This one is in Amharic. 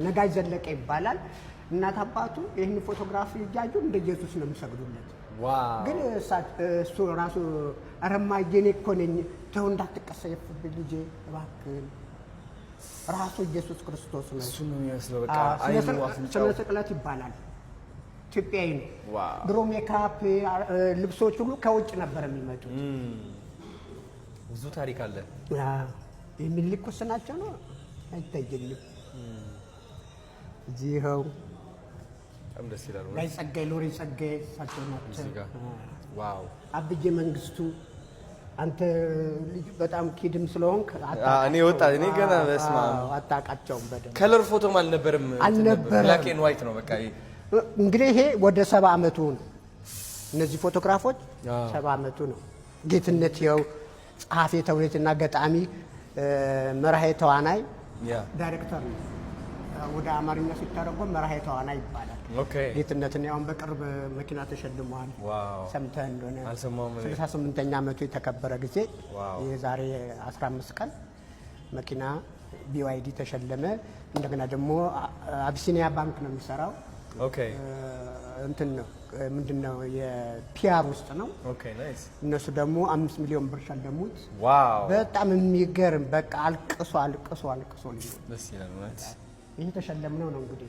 ነጋይ ዘለቀ ይባላል። እናት አባቱ ይሄን ፎቶግራፊ እያዩ እንደ ኢየሱስ ነው የሚሰግዱለት። ዋው! ግን እሱ ራሱ አረማዬ እኔ እኮ ነኝ ተው እንዳትቀሰየፍብኝ ልጄ እባክህ ራሱ ኢየሱስ ክርስቶስ ነው። እሱ ነው የሚመስለው። በቃ አይኑ አፍንጫው ስነ ስቅለት ይባላል። ኢትዮጵያዊ ነው። ዋው! ድሮ ሜካፕ ልብሶች ሁሉ ከውጭ ነበር የሚመጡት። ብዙ ታሪክ አለ። የሚልኩስ ናቸው ነው አይታየኝም። እዚህው በጣም ደስ ይላል። ላይ ጸጋይ ሎሪ ጸጋይ ሳቸው ናቸው። ዋው! አብዬ መንግስቱ አንተ ልጅ በጣም ኪድም ስለሆንክ እኔ ወጣት እኔ ገና በስማ አጣቃቸውም በደንብ ከለር ፎቶም አልነበረም። ብላክ ኤንድ ዋይት ነው በቃ። እንግዲህ ይሄ ወደ 70 አመቱ ነው። እነዚህ ፎቶግራፎች 70 አመቱ ነው። ጌትነት ይኸው ጸሐፊ ተውኔትና ገጣሚ መርሃ ተዋናይ ዳይሬክተር ነው። ወደ አማርኛ ሲተረጎም መርሃ ተዋናይ ይባላል። ኦኬ። ጌትነትን ያውን በቅርብ መኪና ተሸልሟል። ዋው! ሰምተህ እንደሆነ አልሰማሁም። 68ኛ አመቱ የተከበረ ጊዜ የዛሬ 15 ቀን መኪና BYD ተሸለመ። እንደገና ደግሞ አቢሲኒያ ባንክ ነው የሚሰራው። ኦኬ። እንትን ነው ምንድነው የፒአር ውስጥ ነው። ኦኬ ናይስ። እነሱ ደግሞ 5 ሚሊዮን ብር ሸለሙት። ዋው! በጣም የሚገርም በቃ አልቅሶ ደስ ይላል ማለት ይሄ ተሸለምነው ነው እንግዲህ